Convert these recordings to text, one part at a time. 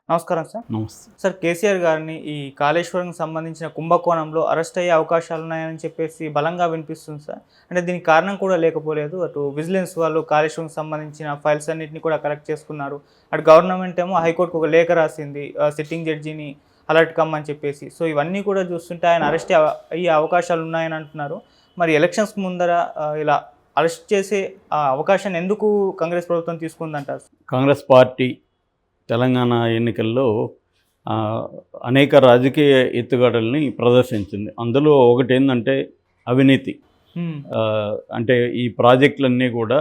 నమస్కారం సార్. నమస్తే. సార్ కేసీఆర్ గారిని ఈ కాళేశ్వరంకి సంబంధించిన కుంభకోణంలో అరెస్ట్ అయ్యే అవకాశాలున్నాయని చెప్పేసి బలంగా వినిపిస్తుంది సార్. అంటే దీనికి కారణం కూడా లేకపోలేదు. అటు విజిలెన్స్ వాళ్ళు కాళేశ్వరంకి సంబంధించిన ఫైల్స్ అన్నిటిని కూడా కలెక్ట్ చేసుకున్నారు. అటు గవర్నమెంట్ ఏమో హైకోర్టుకు ఒక లేఖ రాసింది సిట్టింగ్ జడ్జిని అలర్ట్ కమ్మని చెప్పేసి. సో ఇవన్నీ కూడా చూస్తుంటే ఆయన అరెస్ట్ అయ్యే అవకాశాలు ఉన్నాయని అంటున్నారు. మరి ఎలక్షన్స్కి ముందర ఇలా అరెస్ట్ చేసే అవకాశాన్ని ఎందుకు కాంగ్రెస్ ప్రభుత్వం తీసుకుందంటారు? కాంగ్రెస్ పార్టీ తెలంగాణ ఎన్నికల్లో అనేక రాజకీయ ఎత్తుగడల్ని ప్రదర్శించింది. అందులో ఒకటి ఏంటంటే అవినీతి. అంటే ఈ ప్రాజెక్టులన్నీ కూడా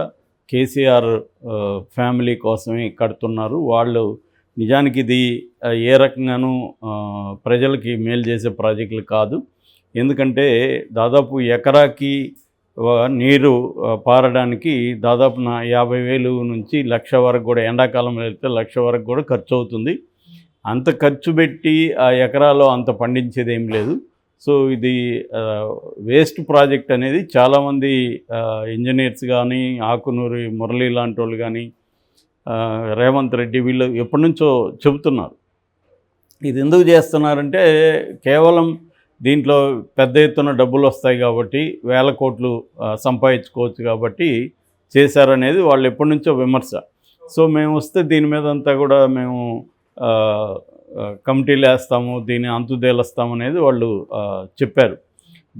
కేసీఆర్ ఫ్యామిలీ కోసమే కడుతున్నారు. వాళ్ళు నిజానికి ఇది ఏ రకంగానూ ప్రజలకి మేలు చేసే ప్రాజెక్టులు కాదు. ఎందుకంటే దాదాపు ఎకరాకి నీరు పారడానికి దాదాపు 50,000 నుంచి 1,00,000 వరకు కూడా, ఎండాకాలంలో వెళ్తే 1,00,000 వరకు కూడా ఖర్చు అవుతుంది. అంత ఖర్చు పెట్టి ఆ ఎకరాలో అంత పండించేది ఏం లేదు. సో ఇది వేస్ట్ ప్రాజెక్ట్ అనేది చాలామంది ఇంజనీర్స్ కానీ, ఆకునూరి మురళి లాంటి వాళ్ళు కానీ, రేవంత్ రెడ్డి వీళ్ళు ఎప్పటి నుంచో చెబుతున్నారు. ఇది ఎందుకు చేస్తున్నారంటే కేవలం దీంట్లో పెద్ద ఎత్తున డబ్బులు వస్తాయి కాబట్టి, వేల కోట్లు సంపాదించుకోవచ్చు కాబట్టి చేశారనేది వాళ్ళు ఎప్పటి నుంచో విమర్శ. సో మేము వస్తే దీని మీద అంతా కూడా మేము కమిటీలు వేస్తాము, దీన్ని అంతుదేలుస్తాము అనేది వాళ్ళు చెప్పారు.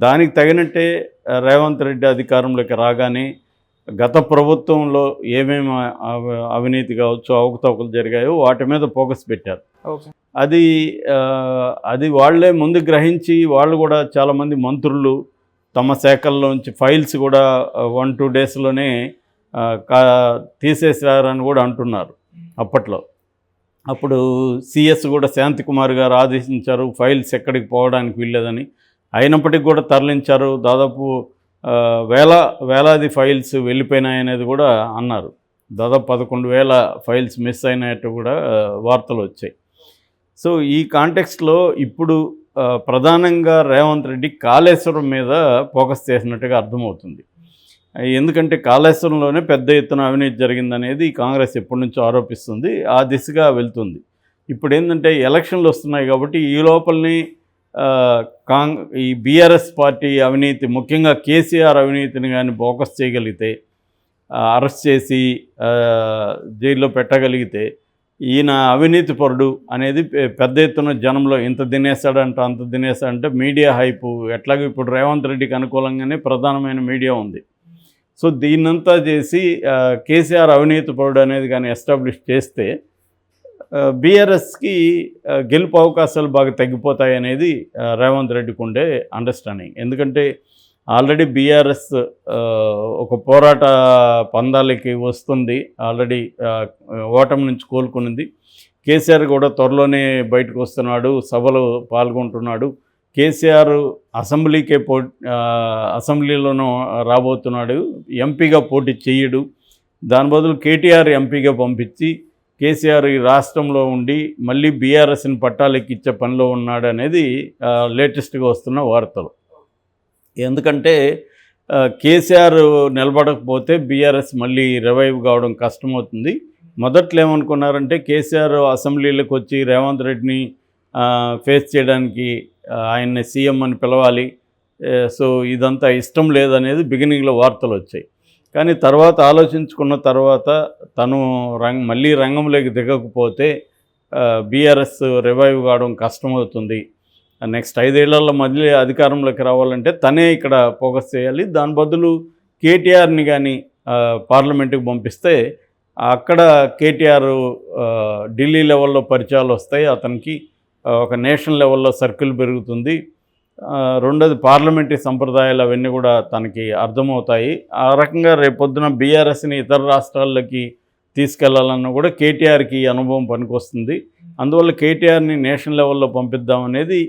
దానికి తగినట్టే రేవంత్ రెడ్డి అధికారంలోకి రాగానే గత ప్రభుత్వంలో ఏమేమి అవినీతి కావచ్చు, అవకతవకలు జరిగాయో వాటి మీద ఫోకస్ పెట్టారు. అది వాళ్ళే ముందు గ్రహించి వాళ్ళు కూడా చాలామంది మంత్రులు తమ శాఖల్లోంచి ఫైల్స్ కూడా 1-2 డేస్లోనే తీసేసారని కూడా అంటున్నారు. అప్పుడు సిఎస్ కూడా శాంతికుమార్ గారు ఆదేశించారు ఫైల్స్ ఎక్కడికి పోవడానికి వీల్లేదని. అయినప్పటికీ కూడా తరలించారు. దాదాపు వేలాది ఫైల్స్ వెళ్ళిపోయినాయనేది కూడా అన్నారు. దాదాపు 11,000 ఫైల్స్ మిస్ అయినట్టు కూడా వార్తలు వచ్చాయి. సో ఈ కాంటెక్స్ట్లో ఇప్పుడు ప్రధానంగా రేవంత్ రెడ్డి కాళేశ్వరం మీద ఫోకస్ చేసినట్టుగా అర్థమవుతుంది. ఎందుకంటే కాళేశ్వరంలోనే పెద్ద ఎత్తున అవినీతి జరిగిందనేది కాంగ్రెస్ ఎప్పటి నుంచో ఆరోపిస్తుంది. ఆ దిశగా వెళ్తుంది. ఇప్పుడు ఏంటంటే ఎలక్షన్లు వస్తున్నాయి కాబట్టి ఈ లోపలనే ఈ బీఆర్ఎస్ పార్టీ అవినీతి, ముఖ్యంగా కేసీఆర్ అవినీతిని కానీ ఫోకస్ చేయగలిగితే, అరెస్ట్ చేసి జైల్లో పెట్టగలిగితే ఈయన అవినీతి పరుడు అనేది పెద్ద ఎత్తున జనంలో ఇంత తినేస్తాడంట అంత తినేస్తాడంటే మీడియా హైపు ఎట్లాగో ఇప్పుడు రేవంత్ రెడ్డికి అనుకూలంగానే ప్రధానమైన మీడియా ఉంది. సో దీన్నంతా చేసి కేసీఆర్ అవినీతి పరుడు అనేది కానీ ఎస్టాబ్లిష్ చేస్తే బీఆర్ఎస్కి గెలుపు అవకాశాలు బాగా తగ్గిపోతాయి అనేది రేవంత్ రెడ్డికి ఉండే అండర్స్టాండింగ్. ఎందుకంటే ఆల్రెడీ బీఆర్ఎస్ ఒక పోరాట పందాలకి వస్తుంది. ఆల్రెడీ ఓటమి నుంచి కోలుకునింది. కేసీఆర్ కూడా త్వరలోనే బయటకు వస్తున్నాడు, సభలో పాల్గొంటున్నాడు. కేసీఆర్ అసెంబ్లీలోనూ రాబోతున్నాడు. ఎంపీగా పోటీ చేయడు. దాని బదులు కేటీఆర్ ఎంపీగా పంపించి కేసీఆర్ ఈ రాష్ట్రంలో ఉండి మళ్ళీ బీఆర్ఎస్ని పట్టాలెక్కిచ్చే పనిలో ఉన్నాడు అనేది లేటెస్ట్గా వస్తున్న వార్తలు. ఎందుకంటే కేసీఆర్ నిలబడకపోతే బీఆర్ఎస్ మళ్ళీ రివైవ్ కావడం కష్టమవుతుంది. మొదట్లో ఏమనుకున్నారంటే కేసీఆర్ అసెంబ్లీలకు వచ్చి రేవంత్ రెడ్డిని ఫేస్ చేయడానికి ఆయన్ని సీఎం అని పిలవాలి. సో ఇదంతా ఇష్టం లేదనేది బిగినింగ్లో వార్తలు వచ్చాయి. కానీ తర్వాత ఆలోచించుకున్న తర్వాత తను మళ్ళీ రంగంలోకి దిగకపోతే బీఆర్ఎస్ రివైవ్ కావడం కష్టమవుతుంది. నెక్స్ట్ 5 ఏళ్లలో మళ్ళీ అధికారంలోకి రావాలంటే తనే ఇక్కడ ఫోకస్ చేయాలి. దాని బదులు కేటీఆర్ని కానీ పార్లమెంటుకి పంపిస్తే అక్కడ కేటీఆర్ ఢిల్లీ లెవెల్లో పరిచయాలు వస్తాయి. అతనికి ఒక నేషనల్ లెవెల్లో సర్కిల్ పెరుగుతుంది. రెండోది పార్లమెంటరీ సంప్రదాయాలు అవన్నీ కూడా తనకి అర్థమవుతాయి. ఆ రకంగా రేపొద్దున బీఆర్ఎస్ని ఇతర రాష్ట్రాల్లోకి తీసుకెళ్లాలన్నా కూడా కేటీఆర్కి అనుభవం పనికొస్తుంది. అందువల్ల కేటీఆర్ని నేషనల్ లెవెల్లో పంపిద్దామనేది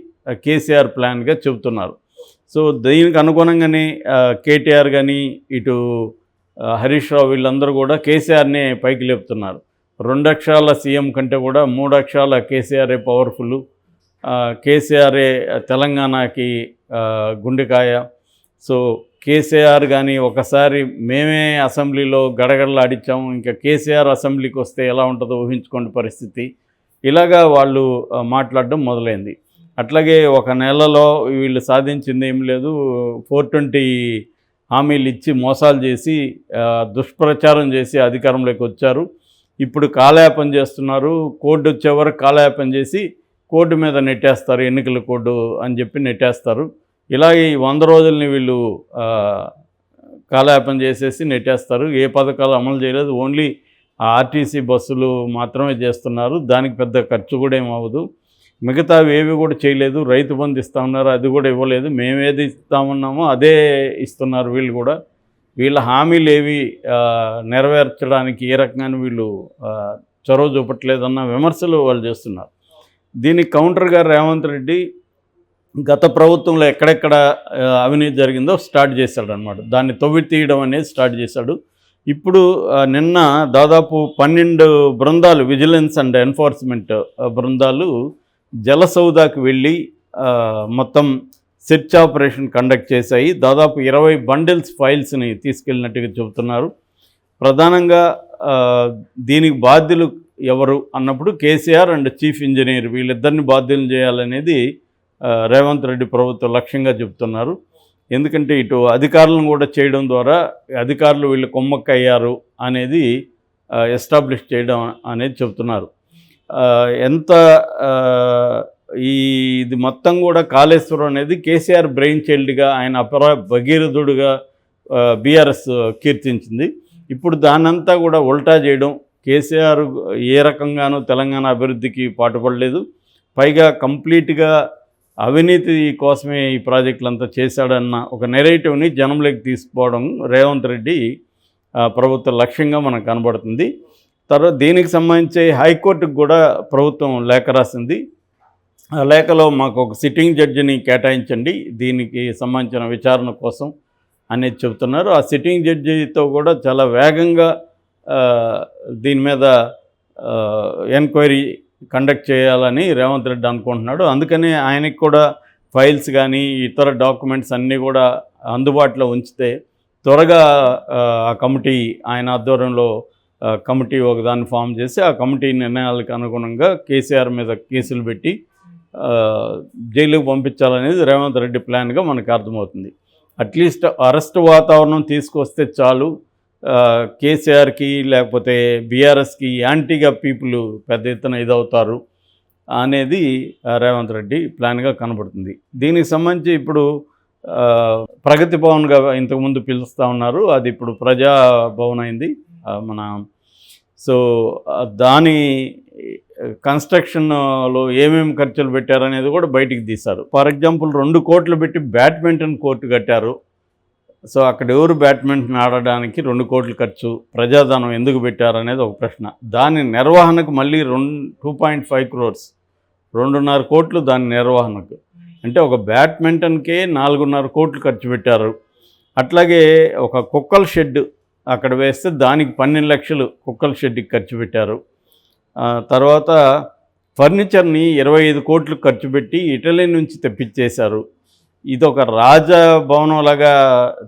కేసీఆర్ ప్లాన్గా చెబుతున్నారు. సో దీనికి అనుగుణంగానే కేటీఆర్ కానీ ఇటు హరీష్ రావు వీళ్ళందరూ కూడా కేసీఆర్నే పైకి లేపుతున్నారు. 2 అక్షరాల సీఎం కంటే కూడా 3 అక్షరాల కేసీఆర్ఏ పవర్ఫుల్. కేసీఆర్ఏ తెలంగాణకి గుండెకాయ. సో కేసీఆర్ కానీ ఒకసారి మేమే అసెంబ్లీలో గడగడలాడిచ్చాము, ఇంకా కేసీఆర్ అసెంబ్లీకి వస్తే ఎలా ఉంటుందో ఊహించుకోండి పరిస్థితి. ఇలాగా వాళ్ళు మాట్లాడడం మొదలైంది. అట్లాగే ఒక నెలలో వీళ్ళు సాధించింది ఏం లేదు, 420 హామీలు ఇచ్చి మోసాలు చేసి దుష్ప్రచారం చేసి అధికారంలోకి వచ్చారు. ఇప్పుడు కాలయాపన చేస్తున్నారు. కోడ్ వచ్చే వరకు కాలయాపన చేసి కోడ్ మీద నెట్టేస్తారు, ఎన్నికల కోడ్ అని చెప్పి నెట్టేస్తారు. ఇలాగే ఈ 100 రోజుల్ని వీళ్ళు కాలయాపన చేసేసి నెట్టేస్తారు. ఏ పథకాలు అమలు చేయలేదు, ఓన్లీ ఆర్టీసీ బస్సులు మాత్రమే చేస్తున్నారు. దానికి పెద్ద ఖర్చు కూడా ఏమవ్వదు. మిగతావి ఏవి కూడా చేయలేదు. రైతు బంధు ఇస్తా ఉన్నారు, అది కూడా ఇవ్వలేదు. మేమేది ఇస్తామన్నామో అదే ఇస్తున్నారు వీళ్ళు కూడా. వీళ్ళ హామీలు ఏవి నెరవేర్చడానికి ఏ రకంగా వీళ్ళు చొరవ చూపట్లేదన్న విమర్శలు వాళ్ళు చేస్తున్నారు. దీనికి కౌంటర్గా రేవంత్ రెడ్డి గత ప్రభుత్వంలో ఎక్కడెక్కడ అవినీతి జరిగిందో స్టార్ట్ చేశాడు. దాన్ని తవ్వి తీయడం అనేది స్టార్ట్ చేశాడు. ఇప్పుడు నిన్న దాదాపు 12 బృందాలు, విజిలెన్స్ అండ్ ఎన్ఫోర్స్మెంట్ బృందాలు జలసౌదాకి వెళ్ళి మొత్తం సెర్చ్ ఆపరేషన్ కండక్ట్ చేశాయి. దాదాపు 20 బండిల్స్ ఫైల్స్ని తీసుకెళ్ళినట్టుగా చెబుతున్నారు. ప్రధానంగా దీనికి బాధ్యులు ఎవరు అన్నప్పుడు కేసీఆర్ అండ్ చీఫ్ ఇంజనీర్ వీళ్ళిద్దరిని బాధ్యులను చేయాలనేది రేవంత్ రెడ్డి ప్రభుత్వం లక్ష్యంగా చెబుతున్నారు. ఎందుకంటే ఇటు అధికారులను కూడా చేయడం ద్వారా అధికారులు వీళ్ళు కొమ్మక్కయ్యారు అనేది ఎస్టాబ్లిష్ చేయడం అనేది చెబుతున్నారు. ఎంత ఇది మొత్తం కూడా కాళేశ్వరం అనేది కేసీఆర్ బ్రెయిన్ చైల్డ్గా, ఆయన భగీరథుడుగా బీఆర్ఎస్ కీర్తించింది. ఇప్పుడు దాన్నంతా కూడా ఉల్టా చేయడం, కేసీఆర్ ఏ రకంగానూ తెలంగాణ అభివృద్ధికి పాటుపడలేదు, పైగా కంప్లీట్గా అవినీతి కోసమే ఈ ప్రాజెక్టులంతా చేశాడన్న ఒక నెరేటివ్ని జనంలోకి తీసుకుపోవడం రేవంత్ రెడ్డి ప్రభుత్వ లక్ష్యంగా మనకు కనబడుతుంది. తర్వాత దీనికి సంబంధించి హైకోర్టుకు కూడా ప్రభుత్వం లేఖ రాసింది. ఆ లేఖలో మాకు ఒక సిట్టింగ్ జడ్జిని కేటాయించండి దీనికి సంబంధించిన విచారణ కోసం అనేది చెబుతున్నారు. ఆ సిట్టింగ్ జడ్జితో కూడా చాలా వేగంగా దీని మీద ఎంక్వైరీ కండక్ట్ చేయాలని రేవంత్ రెడ్డి అనుకుంటున్నాడు. అందుకని ఆయనకి కూడా ఫైల్స్ కానీ ఇతర డాక్యుమెంట్స్ అన్నీ కూడా అందుబాటులో ఉంచితే త్వరగా ఆ కమిటీ, ఆయన ఆధ్వర్యంలో కమిటీ ఒకదాన్ని ఫామ్ చేసి ఆ కమిటీ నిర్ణయాలకు అనుగుణంగా కేసీఆర్ మీద కేసులు పెట్టి జైలుకు పంపించాలనేది రేవంత్ రెడ్డి ప్లాన్గా మనకు అర్థమవుతుంది. అట్లీస్ట్ అరెస్ట్ వాతావరణం తీసుకొస్తే చాలు, కేసీఆర్కి లేకపోతే బీఆర్ఎస్కి యాంటీగా పీపుల్ పెద్ద ఎత్తున ఇదవుతారు అనేది రేవంత్ రెడ్డి ప్లాన్గా కనబడుతుంది. దీనికి సంబంధించి ఇప్పుడు ప్రగతి భవన్గా ఇంతకుముందు పిలుస్తూ ఉన్నారు, అది ఇప్పుడు ప్రజాభవన్ అయింది. దాని కన్స్ట్రక్షన్లో ఏమేమి ఖర్చులు పెట్టారనేది కూడా బయటికి తీశారు. ఫర్ ఎగ్జాంపుల్ 2 కోట్లు పెట్టి బ్యాడ్మింటన్ కోర్టు కట్టారు. సో అక్కడ ఎవరు బ్యాడ్మింటన్ ఆడడానికి 2 కోట్లు ఖర్చు, ప్రజాధనం ఎందుకు పెట్టారనేది ఒక ప్రశ్న. దాని నిర్వహణకు మళ్ళీ 2.5 crores, 2.5 కోట్లు దాని నిర్వహణకు. అంటే ఒక బ్యాడ్మింటన్కే 4.5 కోట్లు ఖర్చు పెట్టారు. అట్లాగే ఒక కుక్కల షెడ్ అక్కడ వేస్తే దానికి 12 లక్షలు కుక్కల షెడ్కి ఖర్చు పెట్టారు. తర్వాత ఫర్నిచర్ని 25 కోట్లు ఖర్చు పెట్టి ఇటలీ నుంచి తెప్పించేశారు. ఇది ఒక రాజభవనంలాగా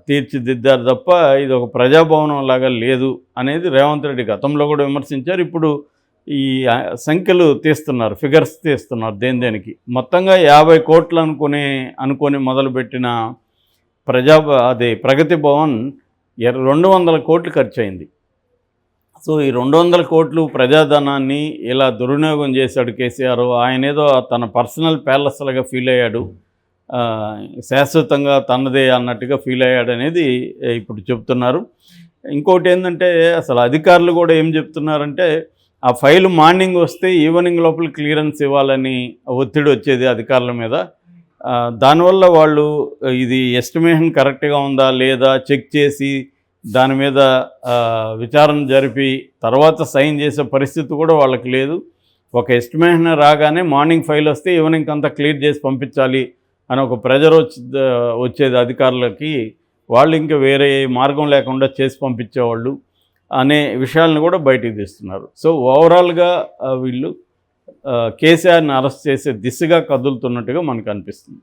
తీర్చిదిద్దారు తప్ప ఇది ఒక ప్రజాభవనంలాగా లేదు అనేది రేవంత్ రెడ్డి గతంలో కూడా విమర్శించారు. ఇప్పుడు ఈ సంఖ్యలు తీస్తున్నారు, ఫిగర్స్ తీస్తున్నారు దేనికి. మొత్తంగా 50 కోట్లు అనుకొని మొదలుపెట్టిన ప్రగతి భవన్ 200 కోట్లు ఖర్చు అయింది. సో ఈ 200 కోట్లు ప్రజాధనాన్ని ఇలా దుర్వినియోగం చేశాడు కేసీఆర్. ఆయన ఏదో తన పర్సనల్ ప్యాలెస్ లాగా ఫీల్ అయ్యాడు, శాశ్వతంగా తనదే అన్నట్టుగా ఫీల్ అయ్యాడు అనేది ఇప్పుడు చెప్తున్నారు. ఇంకోటి ఏంటంటే అసలు అధికారులు కూడా ఏం చెప్తున్నారంటే ఆ ఫైల్ మార్నింగ్ వస్తే ఈవినింగ్ లోపల క్లియరెన్స్ ఇవ్వాలని ఒత్తిడి వచ్చేది అధికారుల మీద. దానివల్ల వాళ్ళు ఇది ఎస్టిమేషన్ కరెక్ట్గా ఉందా లేదా చెక్ చేసి దాని మీద విచారణ జరిపి తర్వాత సైన్ చేసే పరిస్థితి కూడా వాళ్ళకి లేదు. ఒక ఎస్టిమేషన్ రాగానే మార్నింగ్ ఫైల్ వస్తే ఈవినింగ్ అంతా క్లియర్ చేసి పంపించాలి అని ఒక ప్రెజర్ వచ్చేది అధికారులకి. వాళ్ళు ఇంకా వేరే మార్గం లేకుండా చేసి పంపించేవాళ్ళు అనే విషయాలను కూడా బయటికి తీస్తున్నారు. సో ఓవరాల్గా వీళ్ళు కేసీఆర్ని అరెస్ట్ చేసే దిశగా కదులుతున్నట్టుగా మనకు అనిపిస్తుంది.